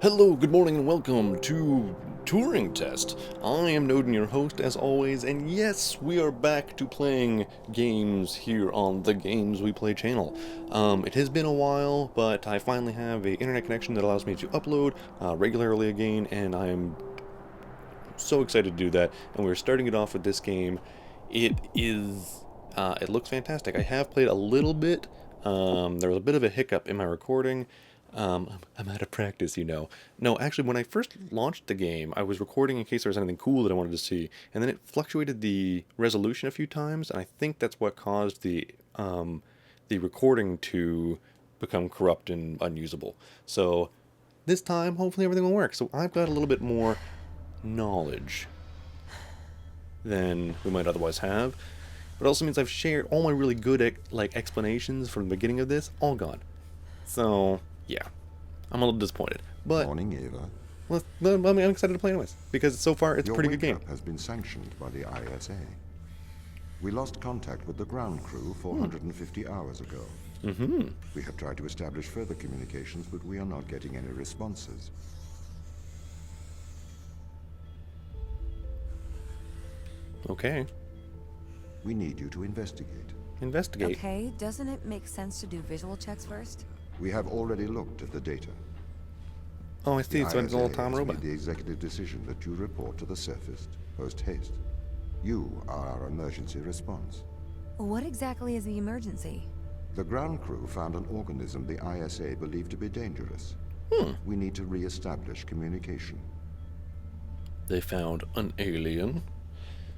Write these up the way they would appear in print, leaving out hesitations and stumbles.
Hello, good morning, and welcome to Turing Test. I am noden'gin, your host, as always, and yes, we are back to playing games here on the Games We Play channel. It has been a while, but I finally have an internet connection that allows me to upload regularly again, and I am so excited to do that. And we're starting it off with this game. It looks fantastic. I have played a little bit. There was a bit of a hiccup in my recording. I'm out of practice, you know. No, actually, when I first launched the game, I was recording in case there was anything cool that I wanted to see, and then it fluctuated the resolution a few times, and I think that's what caused the recording to become corrupt and unusable. So this time, hopefully, everything will work. So I've got a little bit more knowledge than we might otherwise have. But it also means I've shared all my really good explanations from the beginning of this, all gone. So yeah, I'm a little disappointed. But Morning, Eva. I'm excited to play anyways because so far it's a pretty good game. Your wake-up has been sanctioned by the ISA. We lost contact with the ground crew 450 hours ago. We have tried to establish further communications, but we are not getting any responses. Okay, We need you to investigate. investigate. Okay, doesn't it make sense to do visual checks first? We have already looked at the data. Oh, I see. The So it's an ISA old Tom has robot. made the executive decision that you report to the surface post-haste. You are our emergency response. What exactly is the emergency? The ground crew found an organism the ISA believed to be dangerous. We need to re-establish communication. They found an alien.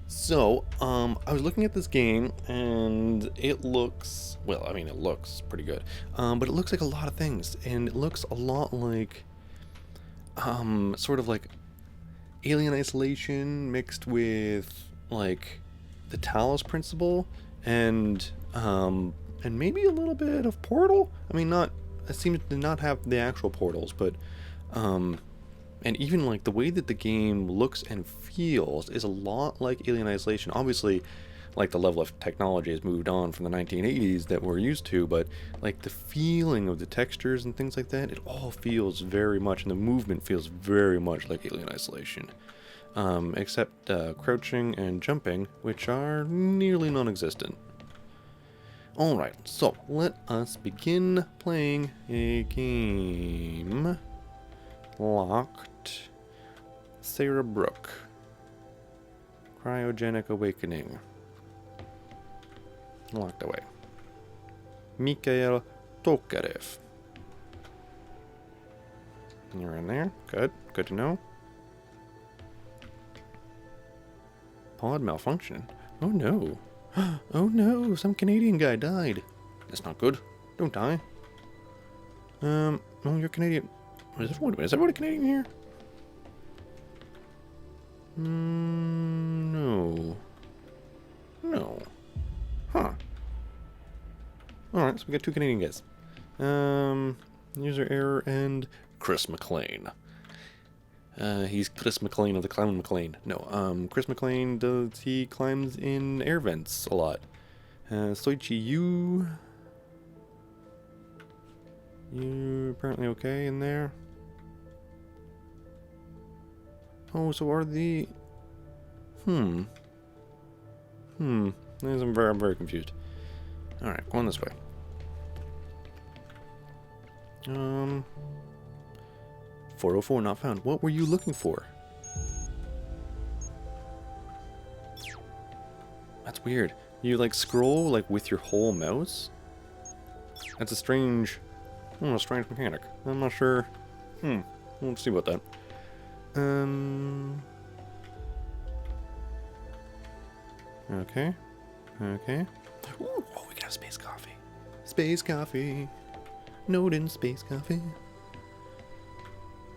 So, I was looking at this game, and it looks, well, I mean, it looks pretty good. But it looks like a lot of things, and it looks a lot like, sort of like Alien Isolation mixed with, like, the Talos Principle, and maybe a little bit of Portal? I mean, it seems to not have the actual portals, but, and even like the way that the game looks and feels is a lot like Alien Isolation. Obviously, like the level of technology has moved on from the 1980s that we're used to, but like the feeling of the textures and things like that, it all feels very much, and the movement feels very much like Alien Isolation. Except crouching and jumping, which are nearly non-existent. Alright, so let us begin playing a game. Locked. Sarah Brooke. Cryogenic Awakening. Locked away. Mikhail Tokarev. You're in there. Good. Good to know. Pod malfunction. Oh no. Oh no, some Canadian guy died. That's not good. Don't die. Oh, you're Canadian. Is everybody Canadian here? No. No. Huh. Alright, so we got two Canadian guys. User error and Chris McLean. He's Chris McLean of the Clown McLean. No, Chris McLean he climbs in air vents a lot. Soichi, you apparently okay in there? Oh, so are the... I'm very confused. Alright, going this way. 404 not found. What were you looking for? That's weird. You like scroll like with your whole mouse? That's a strange mechanic. I'm not sure. We'll see about that. Okay. Okay. Ooh, oh, we got a space coffee. Space coffee. noden'gin space coffee.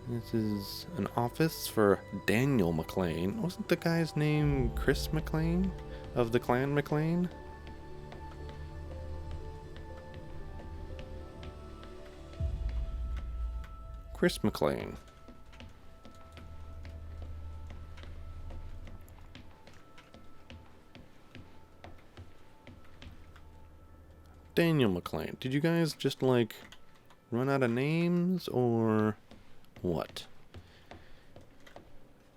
This is an office for Daniel McLean. Wasn't the guy's name Chris McLean? Of the clan McLean? Chris McLean. Daniel McLean. Did you guys just like run out of names, or What?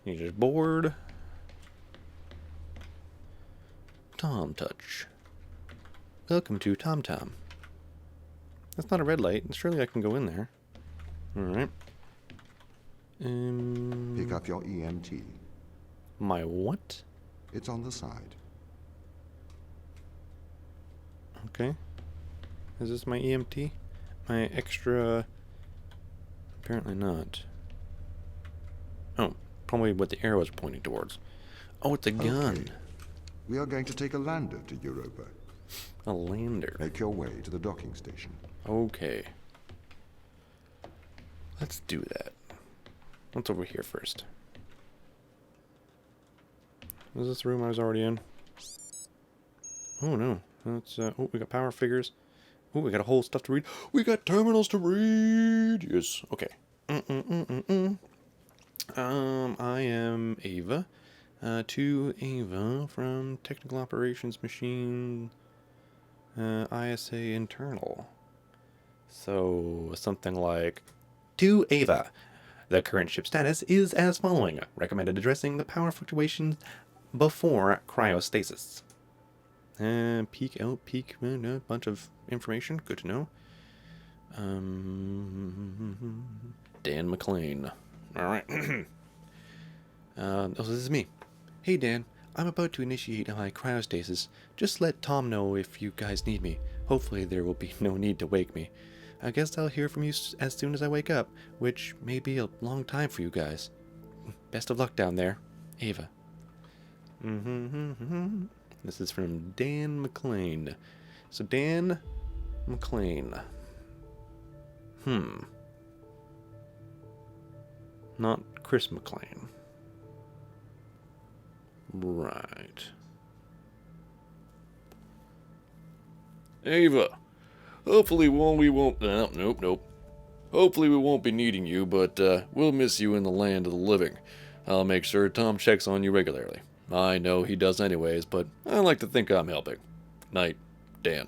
You just bored? Tom Touch. Welcome to Tom Tom. That's not a red light. Surely I can go in there. Alright. Pick up your EMT. My what? It's on the side. Okay. Is this my EMT? My extra... Apparently not. Oh, probably what the arrow is pointing towards. Oh, it's a gun. Okay. We are going to take a lander to Europa. A lander. Make your way to the docking station. Okay. Let's do that. What's over here first? Is this the room I was already in? Oh no. That's oh, we got power figures. Oh, we got a whole stuff to read. We got terminals to read. Yes. Okay. I am Ava. To Ava from Technical Operations Machine. ISA internal. So something like, to Ava. The current ship status is as following. Recommended addressing the power fluctuations before cryostasis. Peek out, peek, a bunch of information. Good to know. Dan McLean. Alright. This is me. Hey Dan, I'm about to initiate my cryostasis. Just let Tom know if you guys need me. Hopefully there will be no need to wake me. I guess I'll hear from you as soon as I wake up, which may be a long time for you guys. Best of luck down there. Ava. This is from Dan McLean. So Dan McLean. Not Chris McLean. Right. Ava. Hopefully we won't... nope. Hopefully we won't be needing you, but we'll miss you in the land of the living. I'll make sure Tom checks on you regularly. I know he does anyways, but I like to think I'm helping. Night, Dan.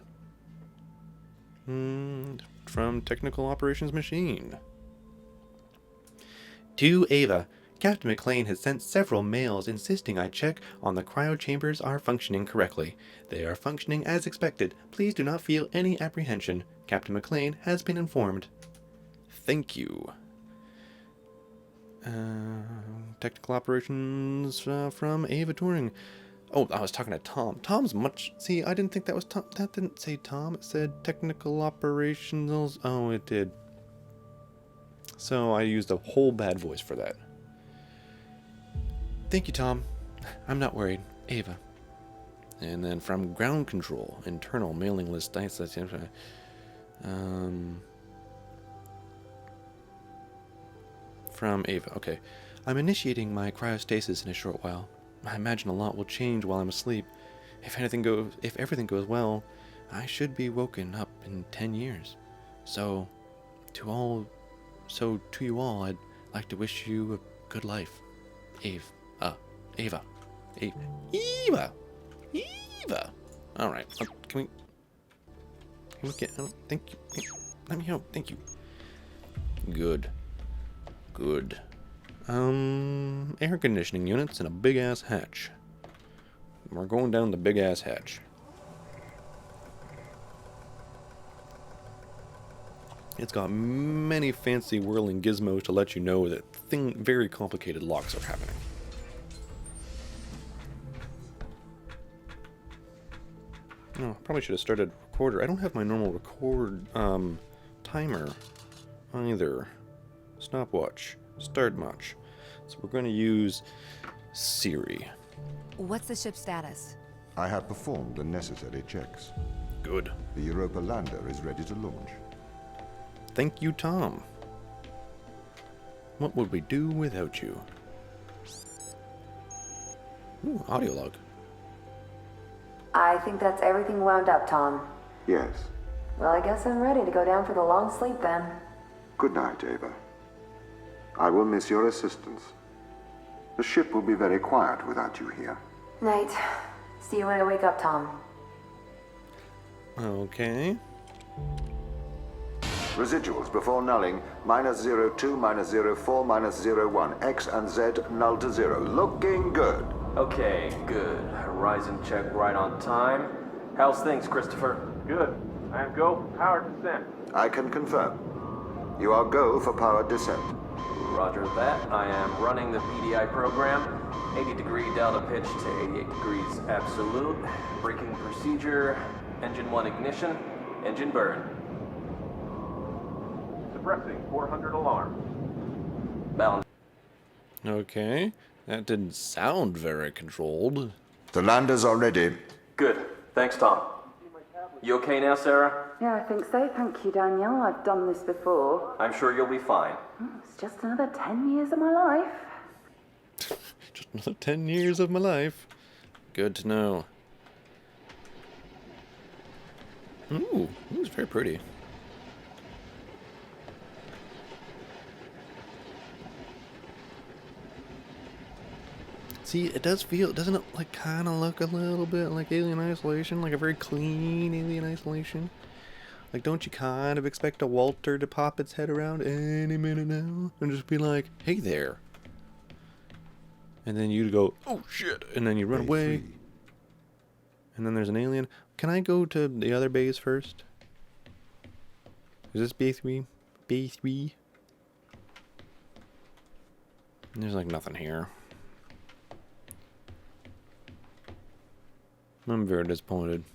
From Technical Operations Machine. To Ava. Captain McLean has sent several mails insisting I check on the cryo chambers are functioning correctly. They are functioning as expected. Please do not feel any apprehension. Captain McLean has been informed. Thank you. Technical operations from Ava Turing. Oh, I was talking to Tom. Tom's much... See, I didn't think that was Tom. That didn't say Tom. It said technical operations. Oh, it did. So I used a whole bad voice for that. Thank you, Tom. I'm not worried. Ava. And then from ground control, internal mailing list. From Ava. Okay. I'm initiating my cryostasis in a short while. I imagine a lot will change while I'm asleep. If everything goes well, I should be woken up in 10 years. So to you all, I'd like to wish you a good life. Ava. All right. Can we get? Thank you. Let me know. Thank you. Good. Air conditioning units and a big ass hatch. We're going down the big ass hatch. It's got many fancy whirling gizmos to let you know that very complicated locks are happening. Oh, probably should have started recorder. I don't have my normal record timer either. Stopwatch. Start much. So we're going to use Siri. What's the ship's status? I have performed the necessary checks. Good. The Europa lander is ready to launch. Thank you, Tom. What would we do without you? Ooh, audio log. I think that's everything wound up, Tom. Yes. Well, I guess I'm ready to go down for the long sleep then. Good night, Ava. I will miss your assistance. The ship will be very quiet without you here. Night. See you when I wake up, Tom. Okay. Residuals before nulling, -02, -04, -01. X and Z null to 0. Looking good. Okay, good. Horizon check right on time. How's things, Christopher? Good. I am go for power descent. I can confirm. You are go for powered descent. Roger that. I am running the PDI program. 80-degree delta pitch to 88 degrees absolute. Braking procedure. Engine 1 ignition. Engine burn. Suppressing 400 alarm. Balance. Okay. That didn't sound very controlled. The landers are ready. Good. Thanks, Tom. You okay now, Sarah? Yeah, I think so. Thank you, Daniel. I've done this before. I'm sure you'll be fine. It's just another 10 years of my life. Just another 10 years of my life. Good to know. Ooh, it's very pretty. See, it does feel, doesn't it, like, kind of look a little bit like Alien Isolation? Like a very clean Alien Isolation? Like, don't you kind of expect a Walter to pop its head around any minute now? And just be like, hey there. And then you go, oh shit. And then you run away. A3. And then there's an alien. Can I go to the other base first? Is this base 3? Base 3? There's like nothing here. I'm very disappointed.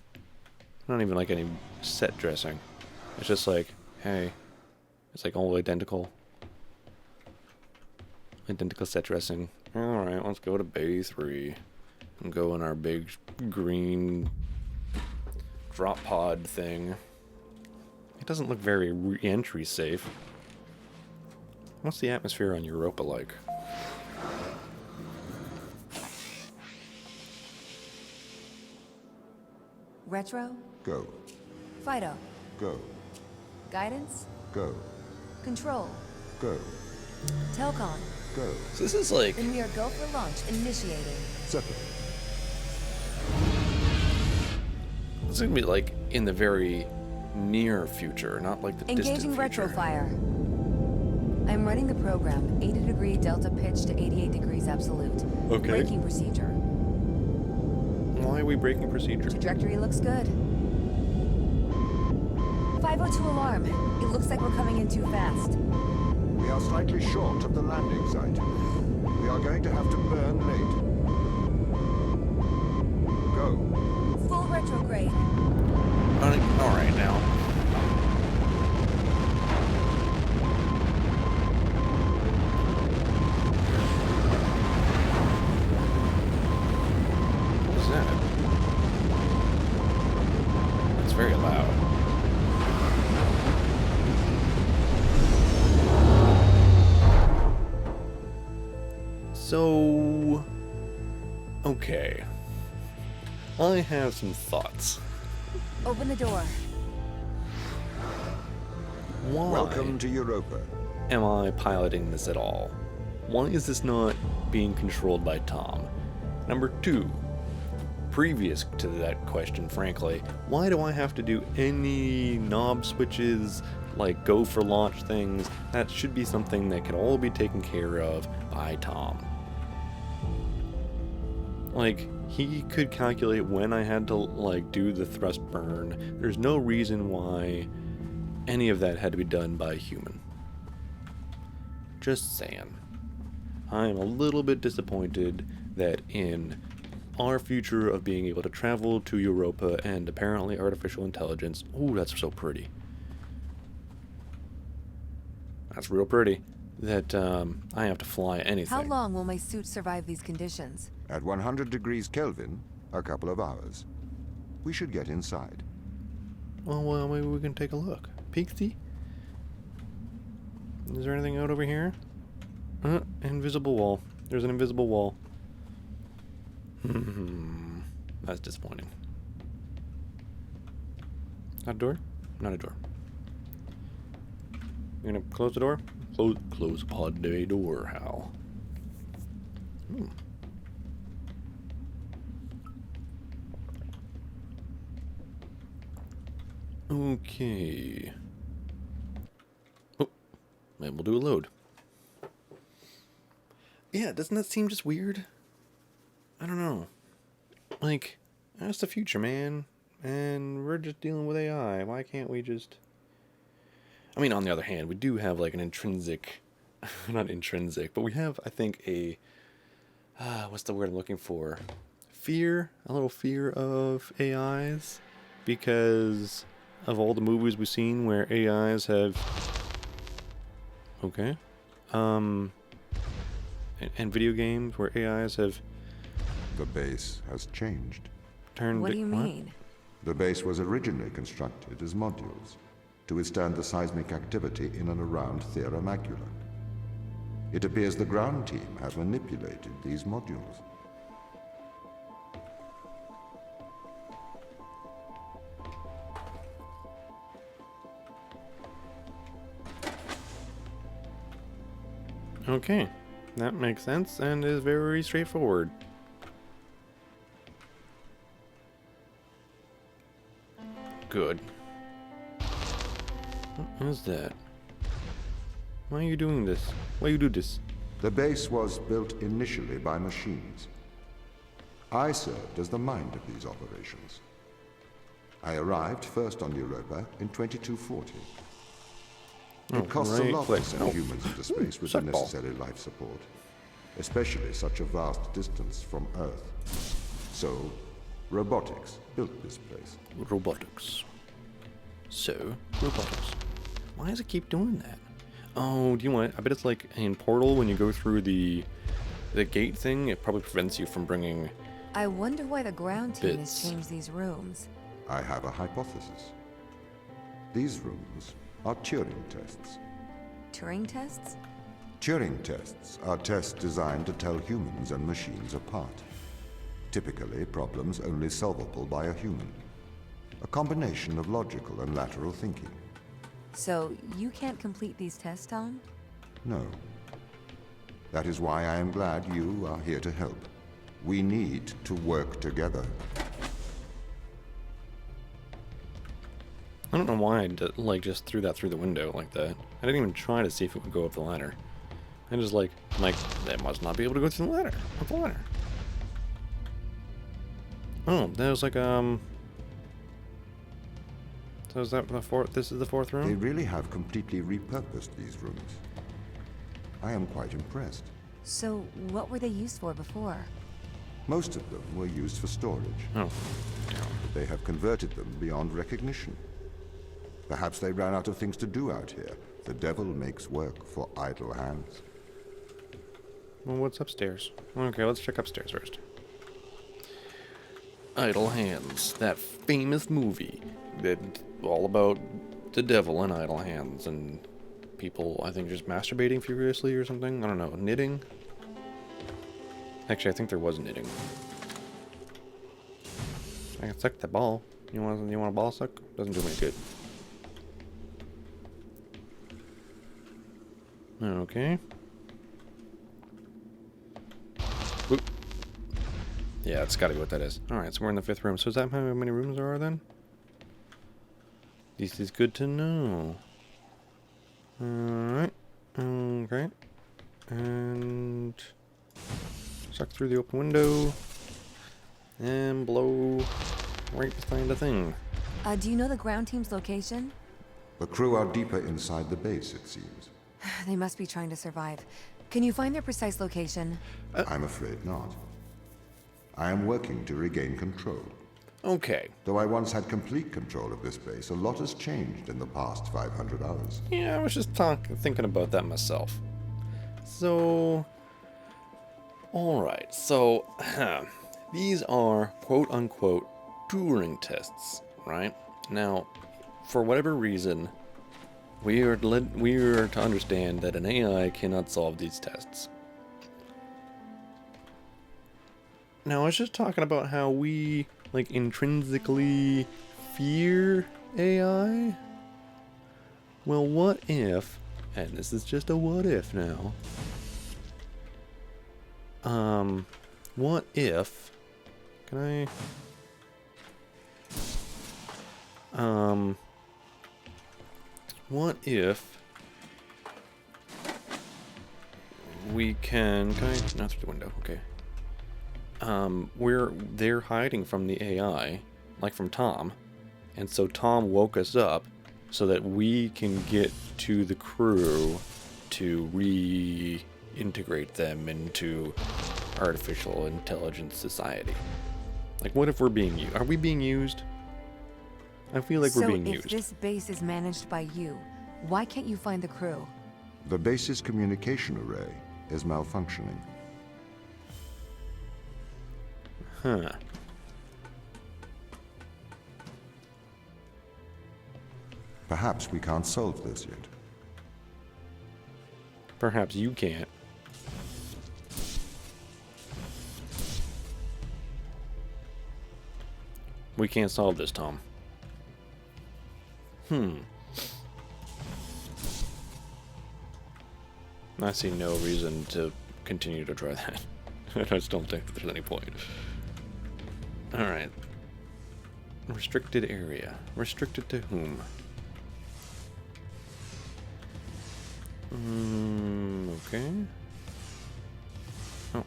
Not even like any set dressing. It's just like, hey, it's like all identical. Identical set dressing. Alright, let's go to Bay 3. And go in our big green drop pod thing. It doesn't look very re-entry safe. What's the atmosphere on Europa like? Retro? Go. Fido? Go. Guidance? Go. Control? Go. Telcon? Go. So this is like... Then we are go for launch, initiating. Settle. It's gonna be like in the very near future, not like the distant Engaging future. retro fire. I'm running the program, 80-degree delta pitch to 88 degrees absolute. Okay. Braking procedure. Why are we breaking procedure? Trajectory looks good. 502 alarm. It looks like we're coming in too fast. We are slightly short of the landing site. We are going to have to burn late. Go. Full retrograde. Alright now. What is that? It's very loud. So, okay. I have some thoughts. Open the door. Why Welcome to Europa. am I piloting this at all? Why is this not being controlled by Tom? Number two, previous to that question, frankly, why do I have to do any knob switches, like go for launch things? That should be something that can all be taken care of by Tom. Like, he could calculate when I had to, like, do the thrust burn. There's no reason why any of that had to be done by a human. Just saying. I'm a little bit disappointed that in our future of being able to travel to Europa and apparently artificial intelligence, ooh, that's so pretty. That's real pretty. That I have to fly anything. How long will my suit survive these conditions? At 100 degrees Kelvin, a couple of hours. We should get inside. Well, maybe we can take a look. Peeksy? Is there anything out over here? Invisible wall. There's an invisible wall. That's disappointing. Not a door? Not a door. You're gonna close the door? Close pod the door, Hal. Okay. and we'll do a load. Yeah, doesn't that seem just weird? I don't know. Like, that's the future, man. And we're just dealing with AI. Why can't we just... I mean, on the other hand, we do have, like, an intrinsic... Not intrinsic, but we have, I think, a... what's the word I'm looking for? Fear? A little fear of AIs? Because of all the movies we've seen where AIs have... Okay. And video games where AIs have... The base has changed. turned... What do you mean? The base was originally constructed as modules to withstand the seismic activity in and around Thera Macula. It appears the ground team have manipulated these modules. Okay. That makes sense and is very straightforward. Good. What is that? Why are you doing this? Why you do this? The base was built initially by machines. I served as the mind of these operations. I arrived first on Europa in 2240. It costs a lot to send humans into space with the necessary life support, especially such a vast distance from Earth. So, robotics built this place. Robotics. So, robotics. Why does it keep doing that? Oh, do you want it? I bet it's like in Portal when you go through the gate thing, it probably prevents you from bringing... I wonder why the ground team Bits. has changed these rooms. I have a hypothesis. These rooms are Turing tests. Turing tests? Turing tests are tests designed to tell humans and machines apart. Typically, problems only solvable by a human. A combination of logical and lateral thinking. So, you can't complete these tests, Tom? No. That is why I am glad you are here to help. We need to work together. I don't know why I just threw that through the window like that. I didn't even try to see if it would go up the ladder. I just like, that must not be able to go through the ladder. Up the ladder. Oh, that was like, So is that the fourth? This is the fourth They room? really have completely repurposed these rooms. I am quite impressed. So, what were they used for before? Most of them were used for storage. Oh. But they have converted them beyond recognition. Perhaps they ran out of things to do out here. The devil makes work for idle hands. Well, what's upstairs? Okay, let's check upstairs first. Idle Hands, that famous movie that all about the devil and idle hands and people, I think, just masturbating furiously or something. I don't know. Knitting? Actually, I think there was knitting. I can suck the ball. You want a ball suck? Doesn't do me good. Okay. Whoop. Yeah, it's gotta be what that is. Alright, so we're in the fifth room. So is that how many rooms there are then? This is good to know. Alright. Okay. And suck through the open window. And blow right behind the thing. Do you know the ground team's location? The crew are deeper inside the base, it seems. They must be trying to survive. Can you find their precise location? I'm afraid not. I am working to regain control. Okay. Though I once had complete control of this base, a lot has changed in the past 500 hours. Yeah, I was just thinking about that myself. So... Alright, so... these are quote-unquote Turing tests, right? Now, for whatever reason, we are to understand that an AI cannot solve these tests. Now, I was just talking about how we, like, intrinsically fear AI. Well, what if, and this is just a what if now, what if, can I, what if we can I not through the window, okay. They're hiding from the AI, like from Tom. And so Tom woke us up so that we can get to the crew to reintegrate them into artificial intelligence society. Like, what if we're being used? Are we being used? I feel like we're being So used. if this base is managed by you, why can't you find the crew? The base's communication array is malfunctioning. Huh. Perhaps we can't solve this yet. Perhaps you can't. We can't solve this, Tom. I see no reason to continue to try that. I just don't think that there's any point. Alright. Restricted area. Restricted to whom? Okay. Oh.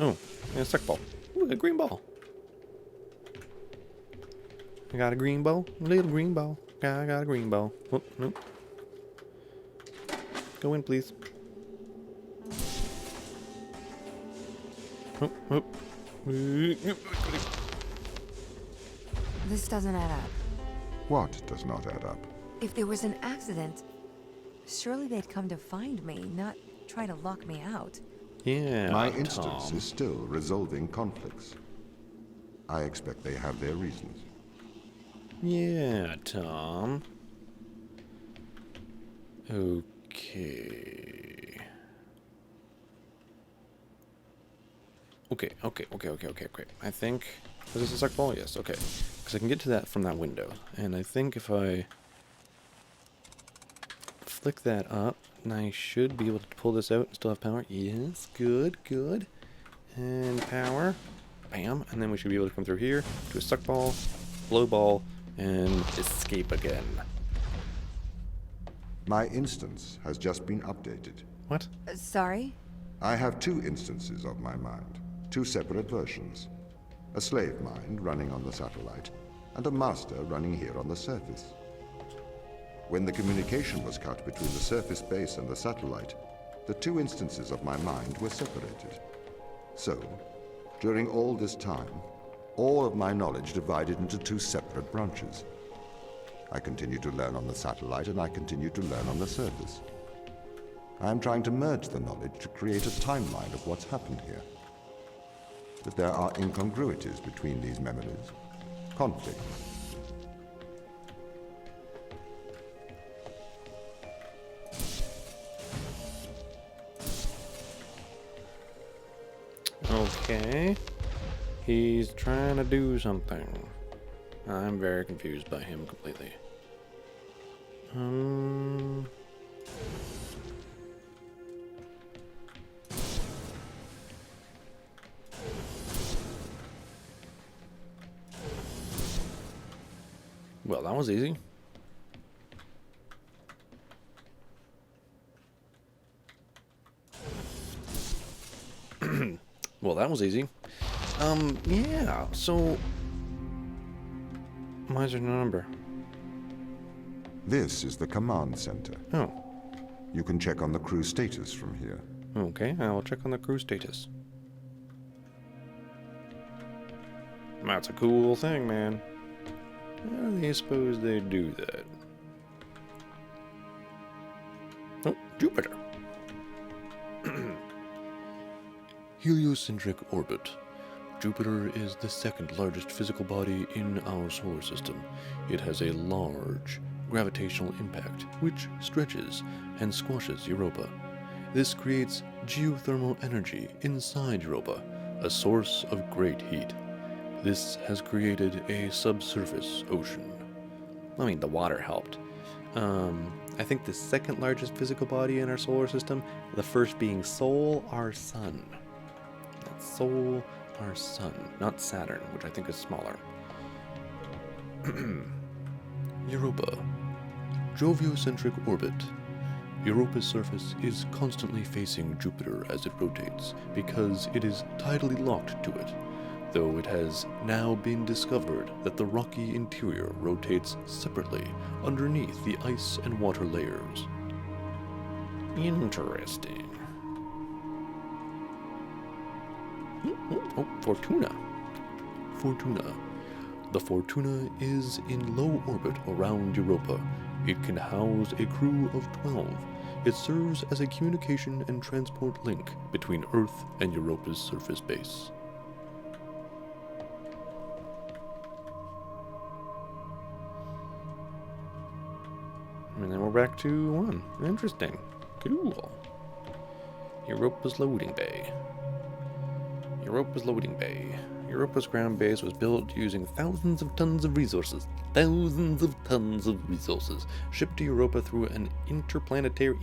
Oh, and a suck ball. Ooh, a green ball. I got a green ball. A little green ball. I got a green ball. Oh, nope. Go in, please. Oh, oh. This doesn't add up. What does not add up? If there was an accident, surely they'd come to find me, not try to lock me out. Yeah, My instance Tom. is still resolving conflicts. I expect they have their reasons. Yeah, Tom. Okay. Okay. I think... Is this a suck ball? Yes, okay. Because I can get to that from that window. And I think if I flick that up, and I should be able to pull this out and still have power. Yes, good. And power. Bam. And then we should be able to come through here, do a suck ball, blow ball, and escape again. My instance has just been updated. What? Sorry? I have two instances of my mind, two separate versions. A slave mind running on the satellite, and a master running here on the surface. When the communication was cut between the surface base and the satellite, the two instances of my mind were separated. So, during all this time, all of my knowledge divided into two separate branches. I continue to learn on the satellite, and I continue to learn on the surface. I am trying to merge the knowledge to create a timeline of what's happened here. But there are incongruities between these memories. Conflicts. Okay. He's trying to do something. I'm very confused by him completely. Well, that was easy. Well, that was easy. Yeah, so... Why is there no number? This is the command center. Oh, You can check on the crew status from here. okay, I'll check on the crew status. That's a cool thing, man. How do they suppose they do that? Oh, Jupiter. Heliocentric orbit. Jupiter is the second largest physical body in our solar system. It has a large gravitational impact, which stretches and squashes Europa. This creates geothermal energy inside Europa, a source of great heat. This has created a subsurface ocean. I mean, the water helped. I think the second largest physical body in our solar system, the first being Sol, our sun. That's Sol, our sun, not Saturn, which I think is smaller. Europa. Joviocentric orbit. Europa's surface is constantly facing Jupiter as it rotates because it is tidally locked to it, though it has now been discovered that the rocky interior rotates separately underneath the ice and water layers. Interesting. Oh, Fortuna. Fortuna. The Fortuna is in low orbit around Europa. It can house a crew of 12. It serves as a communication and transport link between Earth and Europa's surface base. And then we're back to 1. Interesting. Cool. Europa's loading bay. Europa's loading bay. Europa's ground base was built using thousands of tons of resources. Thousands of tons of resources. Shipped to Europa through an intergalactic planetary.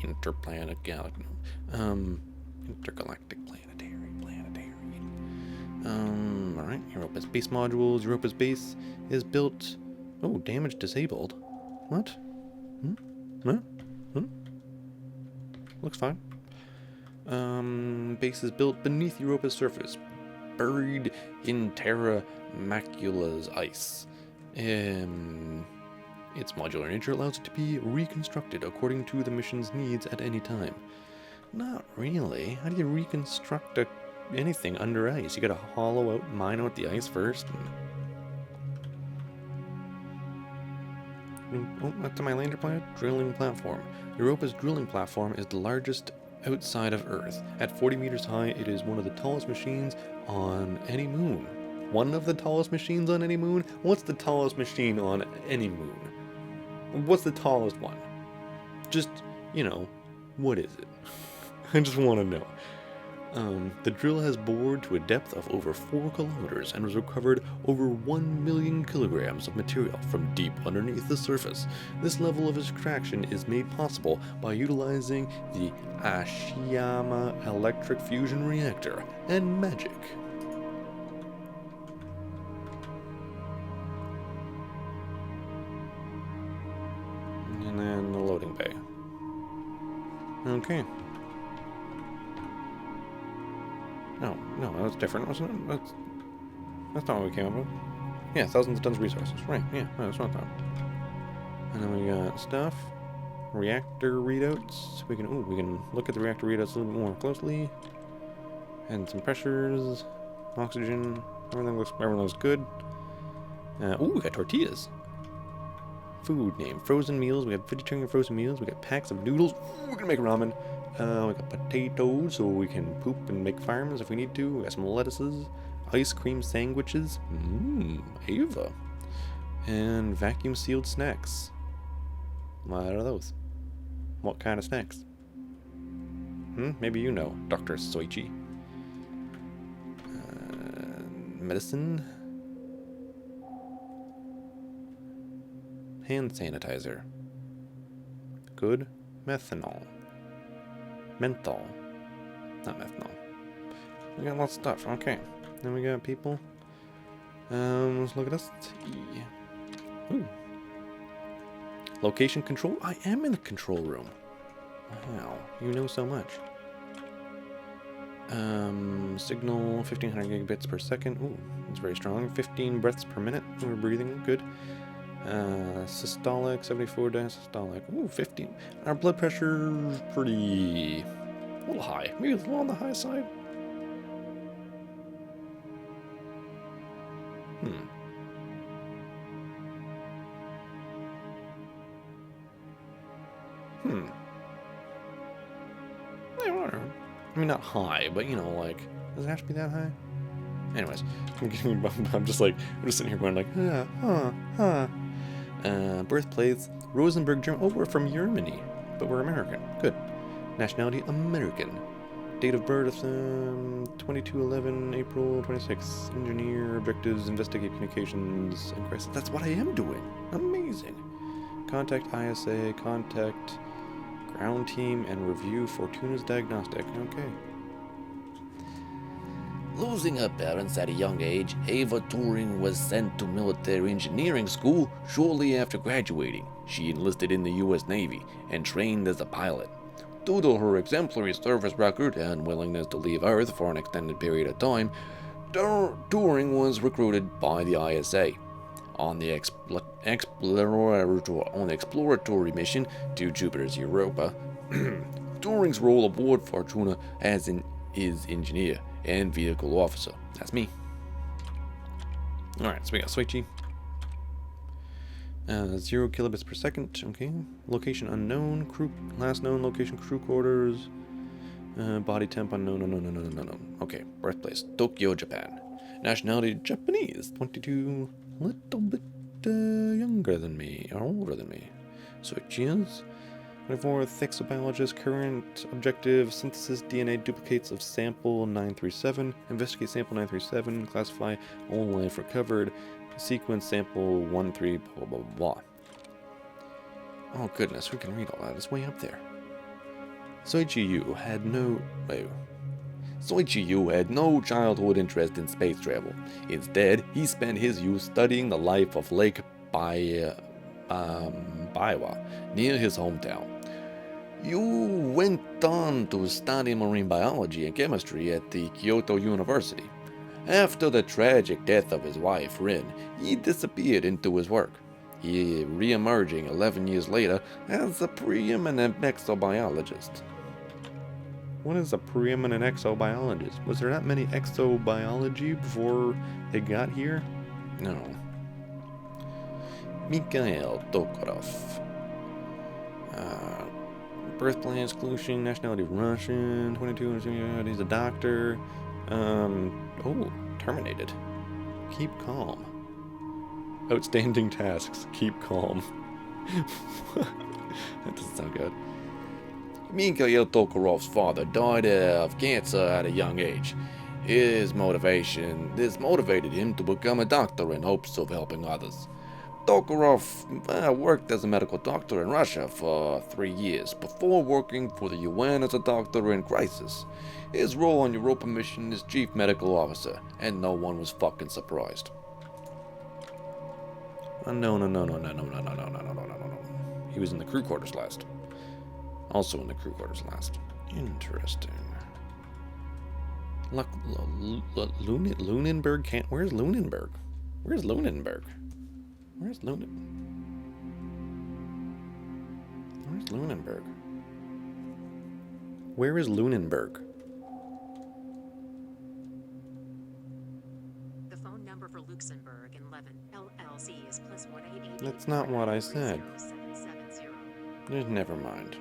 Alright, Europa's base modules. Europa's base is built... Oh, damage disabled. What? Looks fine. Base is built beneath Europa's surface, buried in Terra Macula's ice. Its modular nature allows it to be reconstructed according to the mission's needs at any time. Not really. How do you reconstruct anything under ice? You gotta hollow out, mine out the ice first. Oh, that's my lander planet? Drilling platform. Europa's drilling platform is the largest outside of Earth. At 40 meters high, it is one of the tallest machines on any moon. One of the tallest machines on any moon? What's the tallest machine on any moon? What's the tallest one? Just, what is it? I just want to know. The drill has bored to a depth of over 4 kilometers and has recovered over 1 million kilograms of material from deep underneath the surface. This level of extraction is made possible by utilizing the Ashiyama electric fusion reactor and magic. And then the loading bay. Okay. No, that's different, wasn't it? That's not what we came up with. Yeah, thousands of tons of resources. Right, yeah, no, that's not that. And then we got stuff. Reactor readouts. We can look at the reactor readouts a little bit more closely. And some pressures. Oxygen. Everything looks good. We got tortillas. Food name. Frozen meals. We have vegetarian frozen meals. We got packs of noodles. We're gonna make ramen. We got potatoes, so we can poop and make farms if we need to. We got some lettuces, ice cream sandwiches, Ava, and vacuum sealed snacks. What are those? What kind of snacks? Maybe you know, Dr. Soichi. Medicine. Hand sanitizer. Good. Methanol. Menthol. Not methanol. We got lots of stuff. Okay. Then we got people. Let's look at us. Ooh. Location control. I am in the control room. Wow. You know so much. Signal 1500 gigabits per second. Ooh, it's very strong. 15 breaths per minute. We're breathing. Good. Systolic, 74 diastolic. Ooh, 15. Our blood pressure's pretty... a little high. Maybe it's a little on the high side. I mean, not high, but does it have to be that high? Anyways, I'm just sitting here going birthplace, Rosenberg, Germany. Oh, we're from Germany, but we're American. Good. Nationality, American. Date of birth, 22/11, April 26. Engineer, objectives, investigate communications and crisis. That's what I am doing. Amazing. Contact ISA, contact ground team, and review Fortuna's diagnostic. Okay. Losing her parents at a young age, Ava Turing was sent to military engineering school shortly after graduating. She enlisted in the U.S. Navy and trained as a pilot. Due to her exemplary service record and willingness to leave Earth for an extended period of time, Turing was recruited by the ISA. On the exploratory mission to Jupiter's Europa, Turing's role aboard Fortuna as is engineer and vehicle officer. That's me. Alright, so we got Soichi. 0 kilobits per second. Okay. Location unknown. Crew last known location crew quarters. Body temp unknown. No. Okay. Birthplace Tokyo, Japan. Nationality Japanese. 22. Little bit younger than me or older than me. Soichi is 24. Exobiologist. Current objective: synthesis DNA duplicates of sample 937. Investigate sample 937. Classify all life recovered. Sequence sample 13 blah blah blah. Oh goodness, who can read all that? It's way up there. Soichi Yu had no childhood interest in space travel. Instead, he spent his youth studying the life of Lake Biwa near his hometown. Yu went on to study marine biology and chemistry at the Kyoto University. After the tragic death of his wife, Rin, he disappeared into his work. He re-emerging 11 years later as a preeminent exobiologist. What is a preeminent exobiologist? Was there not many exobiology before they got here? No. Mikhail Tokarov. Birthplace, Clusian, nationality Russian, 22, he's a doctor. Terminated. Keep calm. Outstanding tasks. Keep calm. That doesn't sound good. Mikhail Tokarov's father died of cancer at a young age. This motivated him to become a doctor in hopes of helping others. Tokarov worked as a medical doctor in Russia for 3 years before working for the UN as a doctor in crisis. His role on Europa mission is chief medical officer, and no one was fucking surprised. No. He was in the crew quarters last. Also in the crew quarters last. Interesting. Lunenburg can't. Where's Lunenburg? Where's Lunenburg? Where's Lunenburg? Where is Lunenburg? The phone number for Luxembourg and Levin LLC is +188. That's not what I said. Never mind.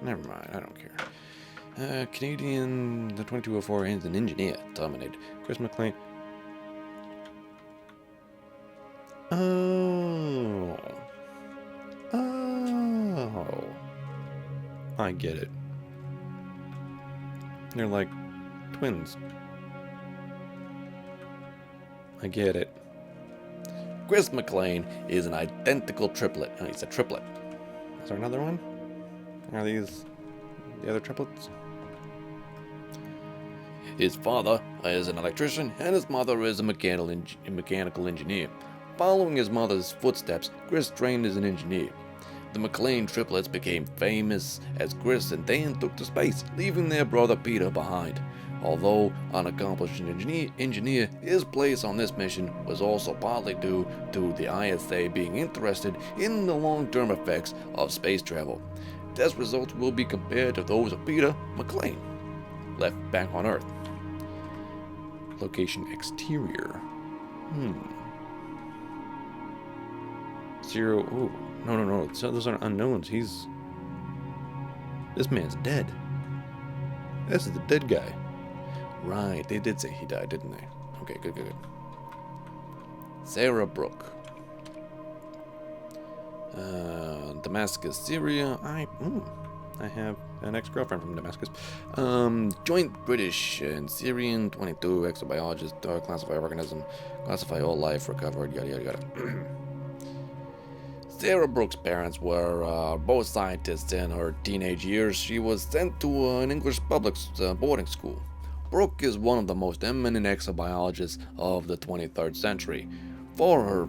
I don't care. Canadian, the 2204 is an engineer. Terminated. Chris McLean. Oh. I get it. They're like twins. I get it. Chris McLean is an identical triplet. Oh, he's a triplet. Is there another one? Are these the other triplets? His father is an electrician and his mother is a mechanical engineer. Following his mother's footsteps, Chris trained as an engineer. The McLean triplets became famous as Chris and Dan took to space, leaving their brother Peter behind. Although an accomplished engineer, his place on this mission was also partly due to the ISA being interested in the long-term effects of space travel. Test results will be compared to those of Peter McLean, left back on Earth. Location exterior. 0. Oh, no. So those are unknowns. This man's dead. This is the dead guy. Right, they did say he died, didn't they? Okay, good. Sarah Brooke. Damascus, Syria. I have an ex-girlfriend from Damascus. Joint British and Syrian 22 exobiologist, classify organism, classify all life recovered, yada. Sarah Brooke's parents were both scientists. In her teenage years, she was sent to an English public boarding school. Brooke is one of the most eminent exobiologists of the 23rd century for her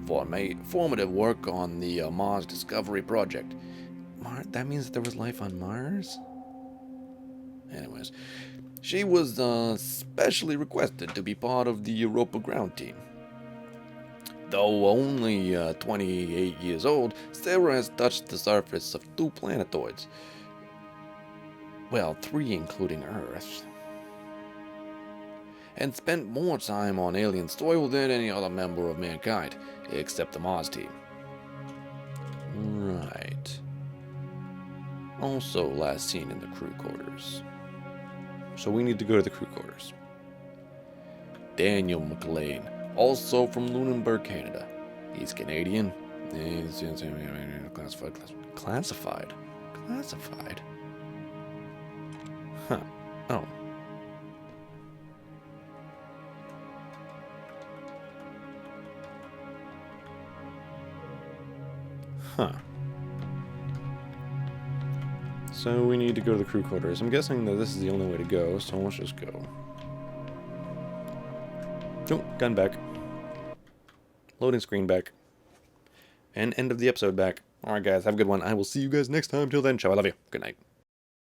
formative work on the Mars Discovery Project. That means there was life on Mars? Anyways, she was specially requested to be part of the Europa ground team. Though only 28 years old, Sarah has touched the surface of 2 planetoids. Well, 3 including Earth. And spent more time on alien soil than any other member of mankind, except the Mars team. Right. Also last seen in the crew quarters. So we need to go to the crew quarters. Daniel McLean, also from Lunenburg, Canada. He's Canadian. He's classified. Classified? Huh. Oh. Huh. So we need to go to the crew quarters. I'm guessing that this is the only way to go, so let's just go. Oh, gun back. Loading screen back. And end of the episode back. Alright guys, have a good one. I will see you guys next time. Till then, ciao, I love you. Good night.